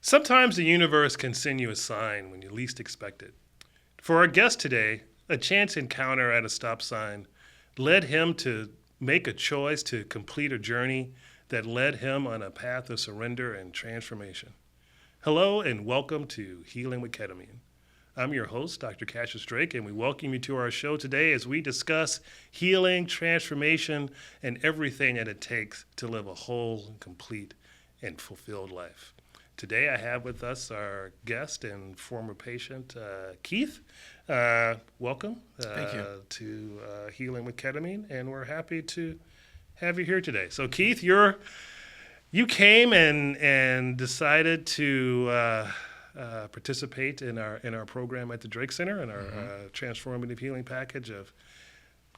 Sometimes the universe can send you a sign when you least expect it. For our guest today, a chance encounter at a stop sign led him to make a choice to complete a journey that led him on a path of surrender and transformation. Hello and welcome to Healing with Ketamine. I'm your host, Dr. Cassius Drake, and we welcome you to our show today as we discuss healing, transformation, and everything that it takes to live a whole, complete, and fulfilled life. Today I have with us our guest and former patient, Keith. Welcome Thank you. to Healing with Ketamine, and we're happy to have you here today. So Keith, you came and decided to participate in our program at the Drake Center in our transformative healing package of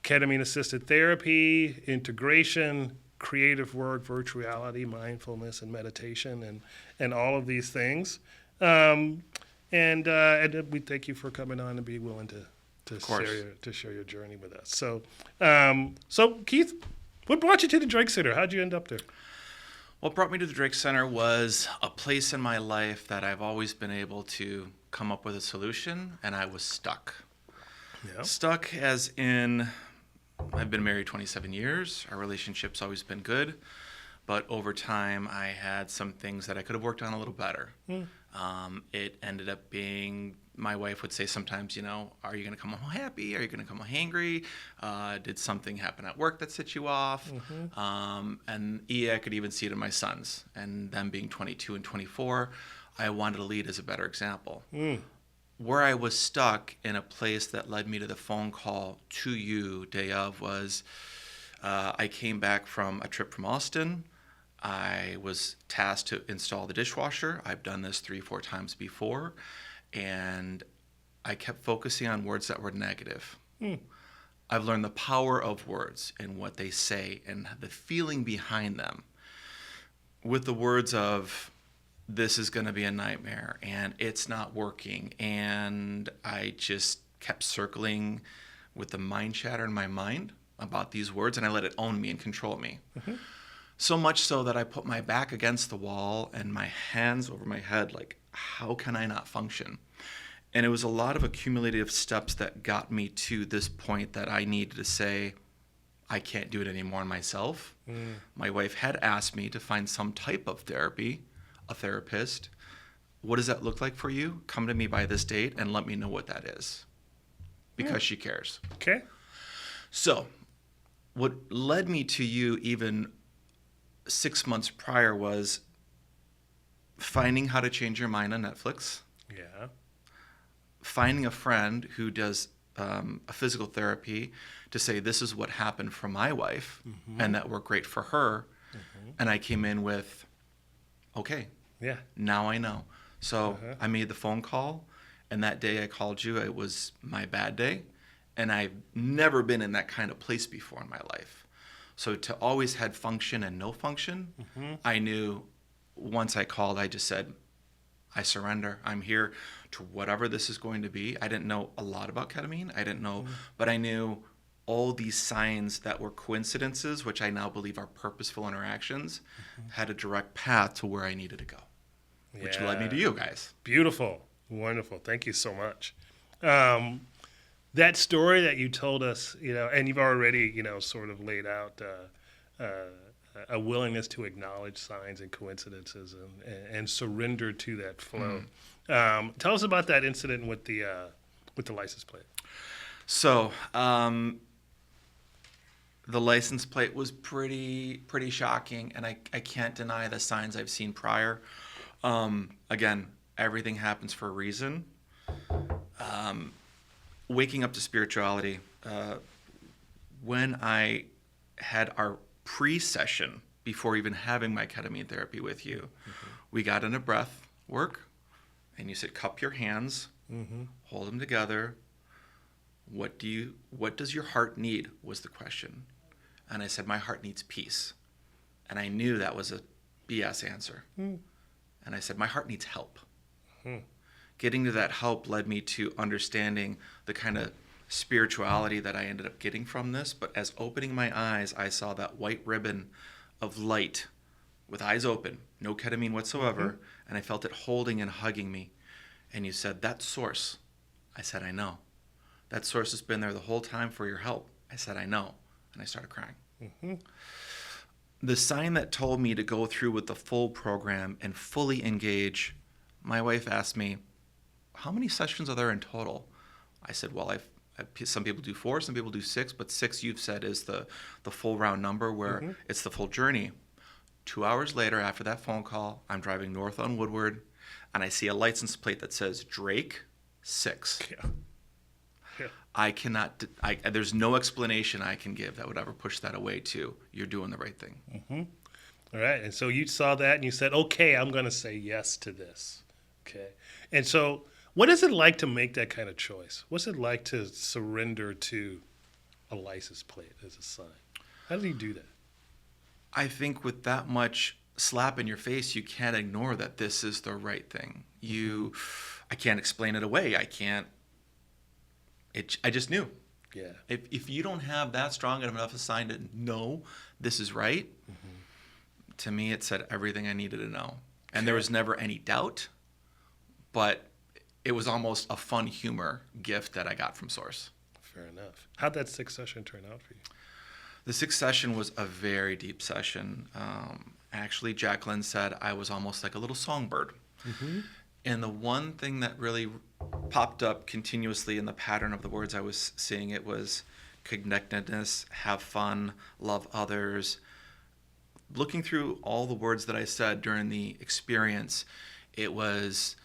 ketamine-assisted therapy, integration, creative work, virtual reality, mindfulness, and meditation, and all of these things. And we thank you for coming on and be willing to share your journey with us. So Keith, what brought you to the Drake Center? How'd you end up there? What brought me to the Drake Center was a place in my life that I've always been able to come up with a solution, and I was stuck. Yeah. Stuck as in, I've been married 27 years. Our relationship's always been good. But over time, I had some things that I could have worked on a little better. It ended up being, my wife would say sometimes, are you going to come home happy? Are you going to come home hangry? Did something happen at work that set you off? And I could even see it in my sons. And them being 22 and 24, I wanted to lead as a better example. Where I was stuck in a place that led me to the phone call to you day of was I came back from a trip from Austin. I was tasked to install the dishwasher. I've done this 3-4 times before. And I kept focusing on words that were negative. I've learned the power of words and what they say and the feeling behind them. With the words of, this is going to be a nightmare, and it's not working. And I just kept circling with the mind chatter in my mind about these words, and I let it own me and control me. So much so that I put my back against the wall and my hands over my head, like, how can I not function? And it was a lot of accumulative steps that got me to this point that I needed to say, I can't do it anymore myself. My wife had asked me to find some type of therapy, a therapist. What does that look like for you? Come to me by this date and let me know what that is, because she cares. Okay. So what led me to you even 6 months prior was finding How to Change Your Mind on Netflix. Yeah. Finding a friend who does a physical therapy to say, this is what happened for my wife, and that worked great for her. And I came in with, okay, Yeah. now I know. So I made the phone call, and that day I called you. It was my bad day, and I've never been in that kind of place before in my life. So to always had function and no function, I knew once I called, I just said, I surrender. I'm here to whatever this is going to be. I didn't know a lot about ketamine. I didn't know, but I knew all these signs that were coincidences, which I now believe are purposeful interactions, had a direct path to where I needed to go, which led me to you guys. Beautiful. Wonderful. Thank you so much. That story that you told us, and you've already, sort of laid out a willingness to acknowledge signs and coincidences and surrender to that flow. Tell us about that incident with the license plate. So the license plate was pretty shocking, and I can't deny the signs I've seen prior. Again, everything happens for a reason. Waking up to spirituality, when I had our pre-session before even having my ketamine therapy with you, we got into breath work, and you said, cup your hands, hold them together. What does your heart need, was the question. And I said, my heart needs peace. And I knew that was a BS answer. And I said, my heart needs help. Getting to that help led me to understanding the kind of spirituality that I ended up getting from this. But as opening my eyes, I saw that white ribbon of light with eyes open, no ketamine whatsoever, Mm-hmm. and I felt it holding and hugging me. And you said, "That source." I said, "I know." "That source has been there the whole time for your help." I said, "I know." And I started crying. Mm-hmm. The sign that told me to go through with the full program and fully engage, my wife asked me, "How many sessions are there in total?" I said, "Well, some people do 4, some people do 6, but 6 you've said is the full round number where Mm-hmm. it's the full journey." 2 hours later, after that phone call, I'm driving north on Woodward, and I see a license plate that says Drake 6. Yeah. Yeah. I cannot, there's no explanation I can give that would ever push that away to, you're doing the right thing. Mm-hmm. All right. And so you saw that and you said, okay, I'm going to say yes to this. Okay. And so what is it like to make that kind of choice? What's it like to surrender to a license plate as a sign? How do you do that? I think with that much slap in your face, you can't ignore that this is the right thing. I can't explain it away. I just knew. Yeah. If you don't have that strong enough a sign to know this is right, to me it said everything I needed to know. And there was never any doubt, but it was almost a fun humor gift that I got from Source. Fair enough. How'd that 6th session turn out for you? The 6th session was a very deep session. Actually, Jacqueline said I was almost like a little songbird. Mm-hmm. And the one thing that really popped up continuously in the pattern of the words I was seeing, it was connectedness, have fun, love others. Looking through all the words that I said during the experience, it was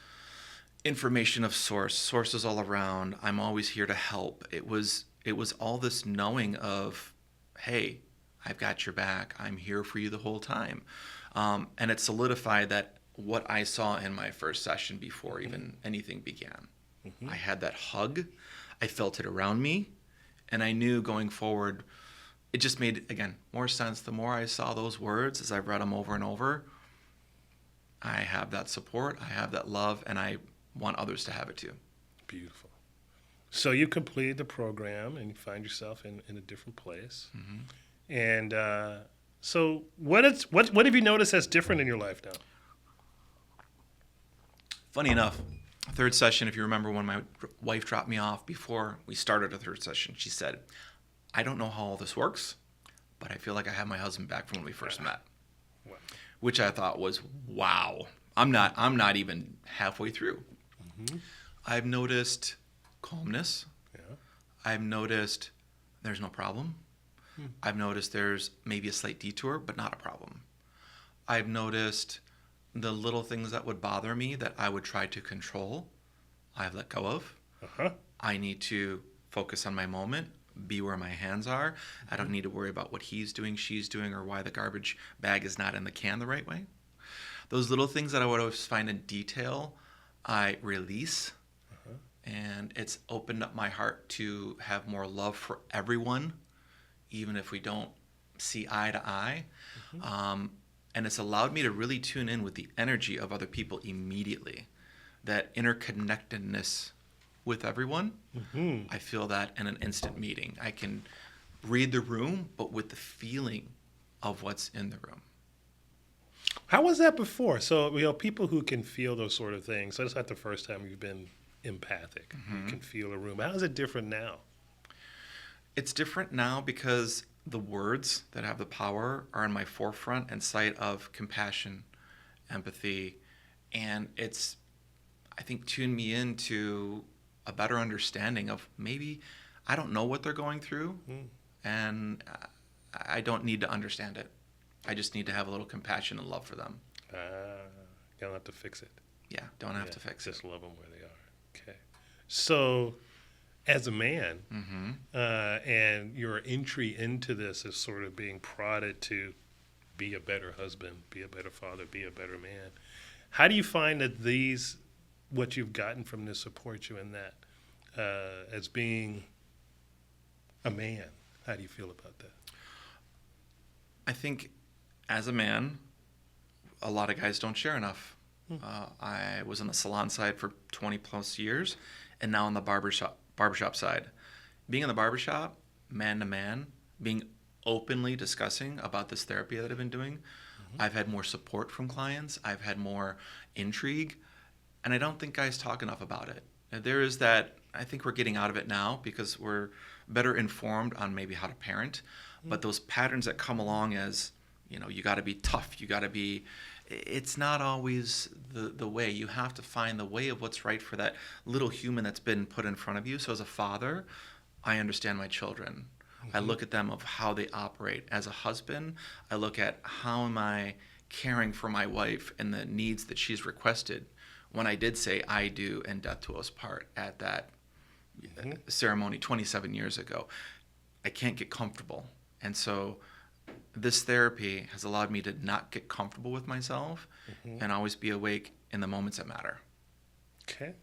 information of source, sources all around. I'm always here to help. It was all this knowing of, hey, I've got your back. I'm here for you the whole time. And it solidified that what I saw in my first session before even anything began. Mm-hmm. I had that hug. I felt it around me. And I knew going forward, it just made, again, more sense. The more I saw those words as I've read them over and over, I have that support, I have that love, and I want others to have it too. Beautiful. So you completed the program and you find yourself in a different place. Mm-hmm. And so what have you noticed that's different in your life now? Funny enough, third session, if you remember when my wife dropped me off before we started a third session, she said, "I don't know how all this works, but I feel like I have my husband back from when we first met." Wow. Which I thought was, wow. I'm not even halfway through. Mm-hmm. I've noticed calmness. Yeah. I've noticed there's no problem. Hmm. I've noticed there's maybe a slight detour, but not a problem. I've noticed the little things that would bother me that I would try to control, I've let go of. Uh-huh. I need to focus on my moment, be where my hands are. I don't need to worry about what he's doing, she's doing, or why the garbage bag is not in the can the right way. Those little things that I would always find in detail, I release. Uh-huh. And it's opened up my heart to have more love for everyone, even if we don't see eye to eye. Mm-hmm. And it's allowed me to really tune in with the energy of other people immediately. That interconnectedness with everyone, Mm-hmm. I feel that in an instant meeting. I can read the room, but with the feeling of what's in the room. How was that before? So, people who can feel those sort of things, so it's not the first time you've been empathic. Mm-hmm. You can feel a room. How is it different now? It's different now because the words that have the power are in my forefront and sight of compassion, empathy, and it's, I think, tuned me into a better understanding of maybe I don't know what they're going through, and I don't need to understand it. I just need to have a little compassion and love for them. You don't have to fix it. Yeah, don't have to fix it. Just love them where they are. Okay. So, as a man, Mm-hmm. and your entry into this is sort of being prodded to be a better husband, be a better father, be a better man. How do you find that what you've gotten from this supports you in that as being a man? How do you feel about that? I think as a man, a lot of guys don't share enough. I was on the salon side for 20 plus years and now on the barbershop side. Being in the barbershop, man to man, being openly discussing about this therapy that I've been doing, I've had more support from clients. I've had more intrigue. And I don't think guys talk enough about it. There is that, I think we're getting out of it now because we're better informed on maybe how to parent. But those patterns that come along as, you got to be tough, it's not always the way. You have to find the way of what's right for that little human that's been put in front of you. So as a father, I understand my children. I look at them of how they operate. As a husband, I look at how am I caring for my wife and the needs that she's requested when I did say I do and death to us part at that ceremony 27 years ago. I can't get comfortable. And so this therapy has allowed me to not get comfortable with myself and always be awake in the moments that matter. Okay.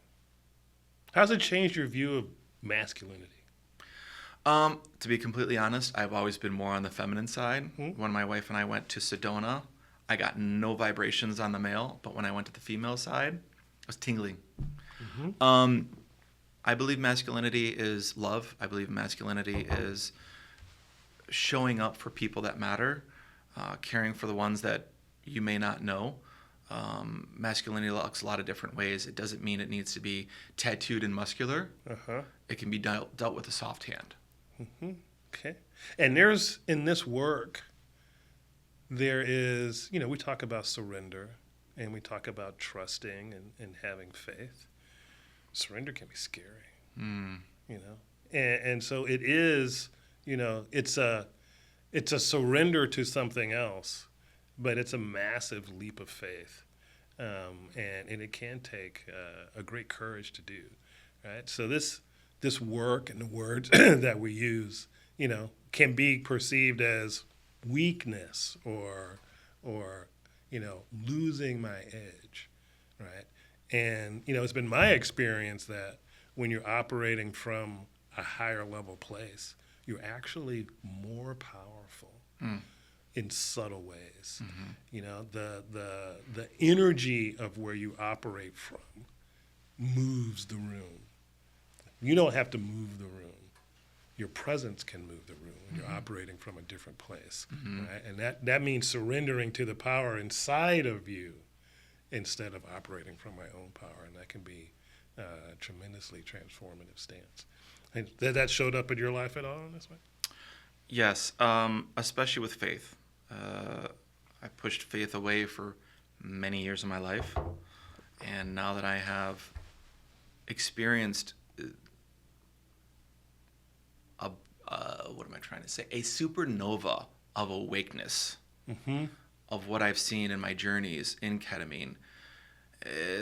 How's it changed your view of masculinity? To be completely honest, I've always been more on the feminine side. When my wife and I went to Sedona, I got no vibrations on the male, but when I went to the female side, I was tingling. I believe masculinity is love. I believe masculinity is showing up for people that matter, caring for the ones that you may not know. Masculinity looks a lot of different ways. It doesn't mean it needs to be tattooed and muscular. It can be dealt with a soft hand. Okay. And there's, in this work, there is, we talk about surrender and we talk about trusting and having faith. Surrender can be scary, and so it is, it's a surrender to something else, but it's a massive leap of faith, and it can take a great courage to do, right? So this work and the words that we use, can be perceived as weakness or losing my edge, right? And it's been my experience that when you're operating from a higher level place, you're actually more powerful in subtle ways. The energy of where you operate from moves the room. You don't have to move the room. Your presence can move the room when you're operating from a different place, right? And that means surrendering to the power inside of you instead of operating from my own power, and that can be a tremendously transformative stance. And that showed up in your life at all in this way? Yes, especially with faith. I pushed faith away for many years of my life, and now that I have experienced a supernova of awakeness of what I've seen in my journeys in ketamine.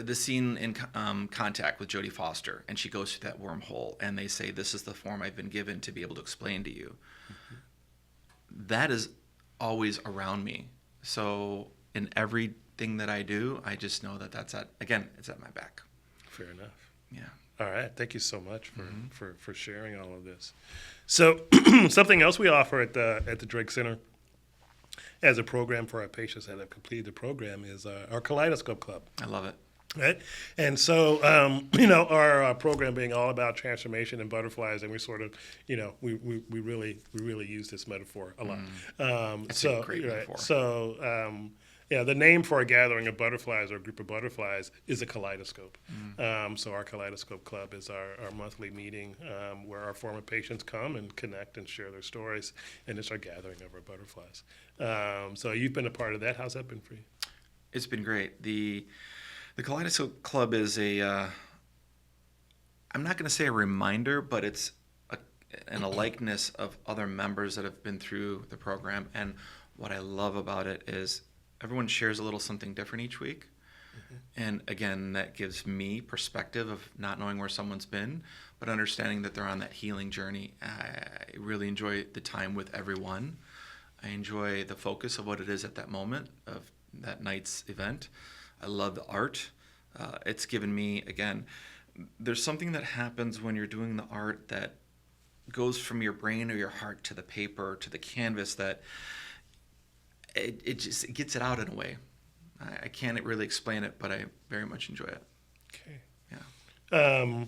The scene in Contact with Jodie Foster, and she goes through that wormhole, and they say, this is the form I've been given to be able to explain to you. That is always around me. So in everything that I do, I just know that it's at my back. Fair enough. Yeah. All right. Thank you so much for sharing all of this. So something else we offer at the Drake Center as a program for our patients that have completed the program is our Kaleidoscope Club. I love it. Right. And so, our program being all about transformation and butterflies, and we sort of, we really use this metaphor a lot. It's a great metaphor. So, the name for a gathering of butterflies or a group of butterflies is a kaleidoscope. So our Kaleidoscope Club is our monthly meeting where our former patients come and connect and share their stories, and it's our gathering of our butterflies. So you've been a part of that. How's that been for you? It's been great. The Kaleidoscope Club is I'm not going to say a reminder, but it's a likeness of other members that have been through the program. And what I love about it is everyone shares a little something different each week. And again, that gives me perspective of not knowing where someone's been, but understanding that they're on that healing journey. I really enjoy the time with everyone. I enjoy the focus of what it is at that moment of that night's event. I love the art. It's given me, again, there's something that happens when you're doing the art that goes from your brain or your heart to the paper, to the canvas, that it just gets it out in a way. I can't really explain it, but I very much enjoy it. Okay. Yeah.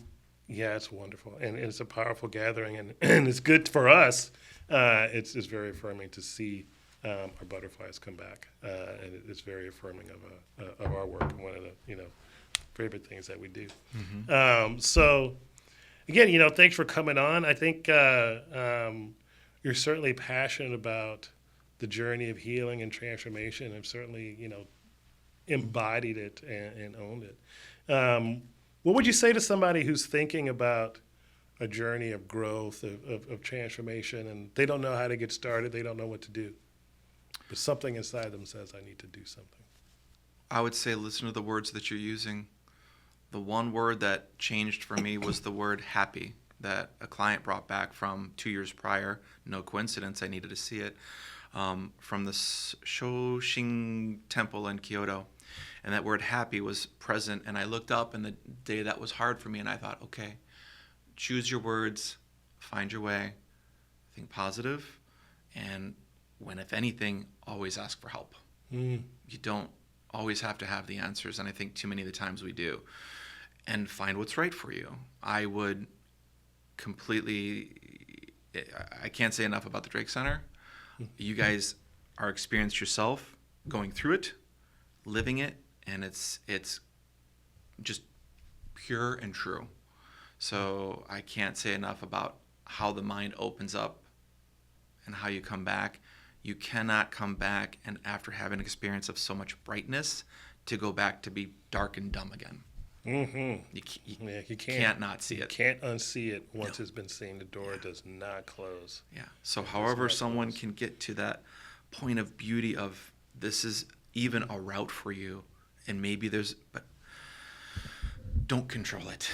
Yeah, it's wonderful. And it's a powerful gathering, and it's good for us. It's very affirming to see our butterflies come back, and it's very affirming of our work and one of the favorite things that we do. So again, thanks for coming on. I think you're certainly passionate about the journey of healing and transformation, and certainly embodied it and owned it. What would you say to somebody who's thinking about a journey of growth, of transformation, and they don't know how to get started, they don't know what to do, but something inside them says, I need to do something? I would say listen to the words that you're using. The one word that changed for me was the word happy that a client brought back from 2 years prior. No coincidence, I needed to see it, from the Shoshin Temple in Kyoto. And that word happy was present. And I looked up in the day that was hard for me, and I thought, okay, choose your words, find your way, think positive, and when, if anything, always ask for help. You don't always have to have the answers, and I think too many of the times we do. And find what's right for you. I would I can't say enough about the Drake Center. You guys are experienced yourself going through it, living it, and it's just pure and true. So I can't say enough about how the mind opens up and how you come back. You cannot come back and after having an experience of so much brightness to go back to be dark and dumb again. You can't not see it. You can't unsee it once it's been seen. The door does not close. Yeah. So however someone can get to that point of beauty of this is even a route for you, and maybe but don't control it.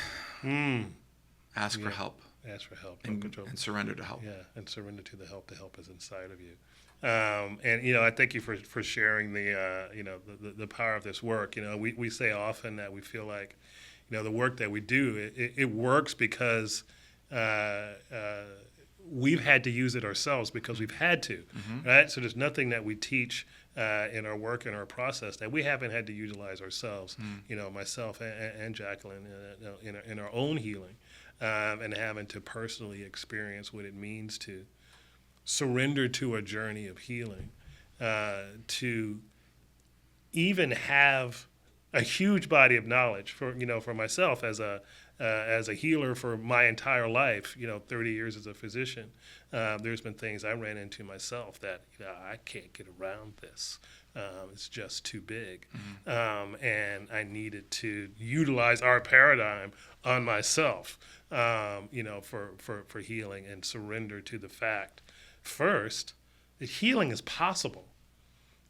Ask for help. Ask for help. And surrender to help. Yeah, and surrender to the help. The help is inside of you. And I thank you for sharing the power of this work. We say often that we feel like the work that we do it works because we've had to use it ourselves because we've had to, right? So there's nothing that we teach in our work and our process that we haven't had to utilize ourselves. Myself and Jacqueline in our own healing, and having to personally experience what it means to surrender to a journey of healing, to even have a huge body of knowledge for myself as a healer for my entire life, 30 years as a physician. There's been things I ran into myself that I can't get around this. It's just too big. And I needed to utilize our paradigm on myself, for healing and surrender to the fact first that healing is possible.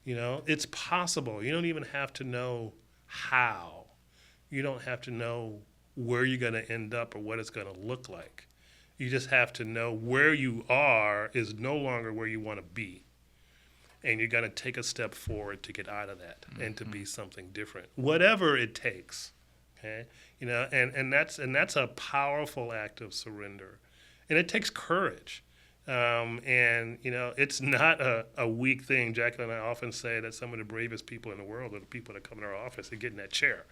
It's possible. You don't even have to know how. You don't have to know where you're going to end up or what it's going to look like. You just have to know where you are is no longer where you want to be. And you're going to take a step forward to get out of that and to be something different, whatever it takes. Okay? And that's a powerful act of surrender. And it takes courage. It's not a weak thing. Jacqueline and I often say that some of the bravest people in the world are the people that come in our office and get in that chair,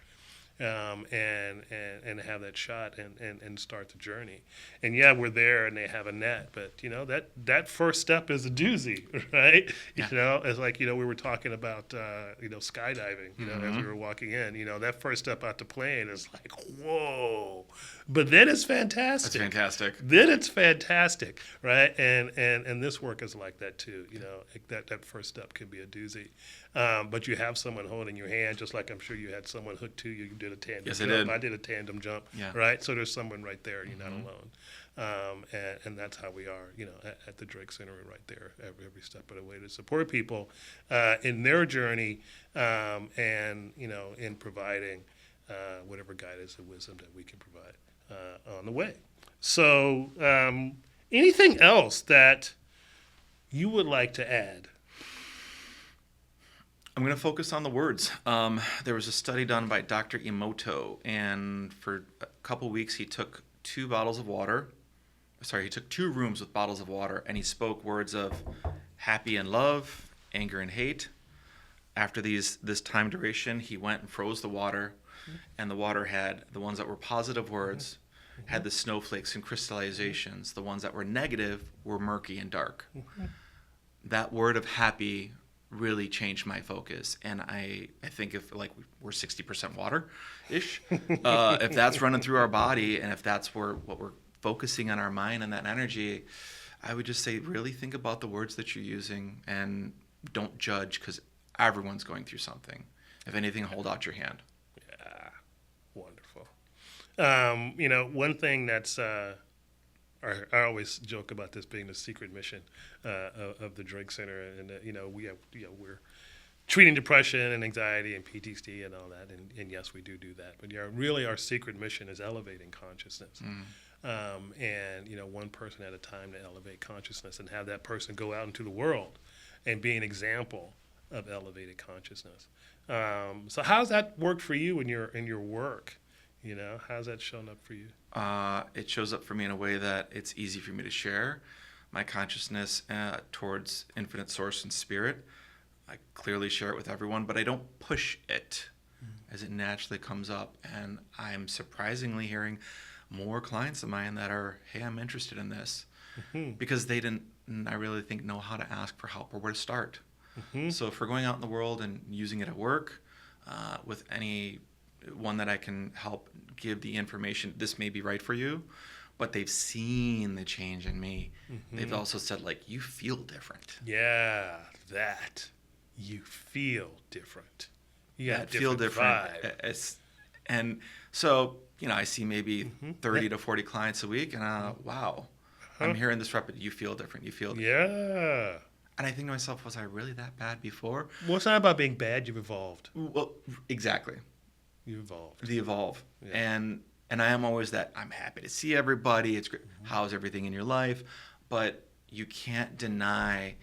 and have that shot and start the journey. And yeah, we're there and they have a net, but that first step is a doozy, right? Yeah. It's like we were talking about skydiving. As we were walking in, that first step out the plane is like whoa, but then it's fantastic. That's fantastic. Then it's fantastic, right? And this work is like that too. That first step can be a doozy, but you have someone holding your hand, just like I'm sure you had someone hooked to you. You did a tandem Yes, jump. I did. I did a tandem jump, right? So there's someone right there. You're not alone, and that's how we are. At the Drake Center, we're right there every step of the way to support people in their journey, and in providing whatever guidance and wisdom that we can provide on the way. So, anything else that you would like to add? I'm going to focus on the words. There was a study done by Dr. Emoto, and for a couple weeks he took 2 bottles of water. He took 2 rooms with bottles of water, and he spoke words of happy and love, anger and hate. After this time duration, he went and froze the water, and the water had the ones that were positive words, had the snowflakes and crystallizations. The ones that were negative were murky and dark. that word of happy really changed my focus. And I think if like we're 60% water ish, if that's running through our body and if that's what we're focusing on our mind and that energy, I would just say really think about the words that you're using and don't judge because everyone's going through something. If anything, hold out your hand. Yeah, wonderful. One thing that's I always joke about this being the secret mission of the Drake Center, and we're treating depression and anxiety and PTSD and all that, and yes, we do that. But yeah, really, our secret mission is elevating consciousness, and one person at a time to elevate consciousness and have that person go out into the world and be an example of elevated consciousness. So how's that worked for you in your work? How's that shown up for you? It shows up for me in a way that it's easy for me to share my consciousness towards infinite source and spirit. I clearly share it with everyone, but I don't push it as it naturally comes up. And I'm surprisingly hearing more clients of mine that are, hey, I'm interested in this, because they didn't, I really think, know how to ask for help or where to start. So if we're going out in the world and using it at work, with any one that I can help give the information, this may be right for you, but they've seen the change in me. They've also said, like, you feel different. Yeah, that you feel different. You got feel different. Vibe. And so, I see maybe 30 to 40 clients a week, and wow, I'm hearing this you feel different. You feel different. Yeah. And I think to myself, was I really that bad before? Well, it's not about being bad. You've evolved. Well, exactly. You evolved. The evolve. Yeah. And I am always that, I'm happy to see everybody. It's great. How's everything in your life? But you can't deny.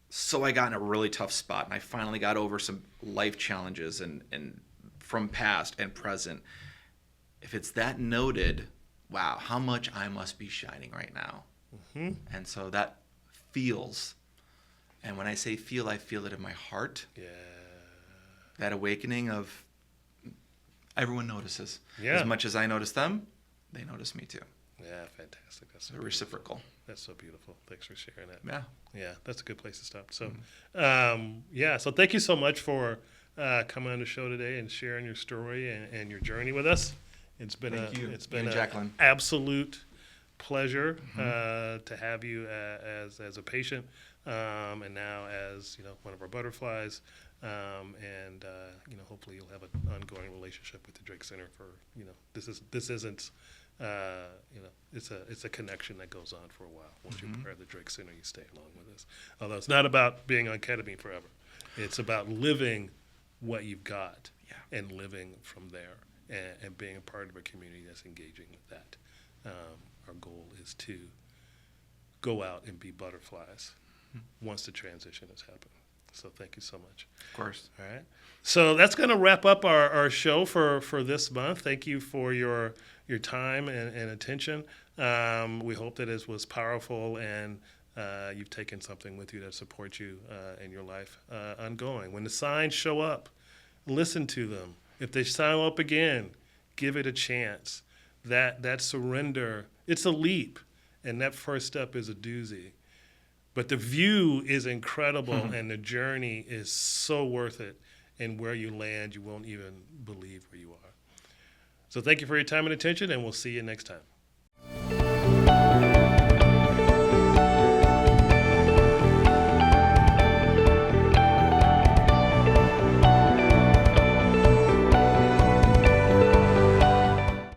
So I got in a really tough spot, and I finally got over some life challenges and from past and present. If it's that noted, wow, how much I must be shining right now. And so that feels. And when I say feel, I feel it in my heart. Yeah. That awakening of everyone notices. Yeah. As much as I notice them, they notice me too. Yeah, fantastic. That's so reciprocal. That's so beautiful. Thanks for sharing that. Yeah. Yeah, that's a good place to stop. So, so thank you so much for coming on the show today and sharing your story and your journey with us. It's been an absolute pleasure to have you as a patient, and now as one of our butterflies, and hopefully you'll have an ongoing relationship with the Drake Center. For this isn't it's a connection that goes on for a while. Once you're part of the Drake Center, you stay along with us. Although it's not about being on ketamine forever, it's about living what you've got and living from there. And being a part of a community that's engaging with that. Our goal is to go out and be butterflies once the transition has happened. So thank you so much. Of course. All right. So that's going to wrap up our show for this month. Thank you for your time and attention. We hope that it was powerful and you've taken something with you that supports you in your life ongoing. When the signs show up, listen to them. If they show up again, give it a chance. That surrender, it's a leap, and that first step is a doozy. But the view is incredible, and the journey is so worth it. And where you land, you won't even believe where you are. So thank you for your time and attention, and we'll see you next time.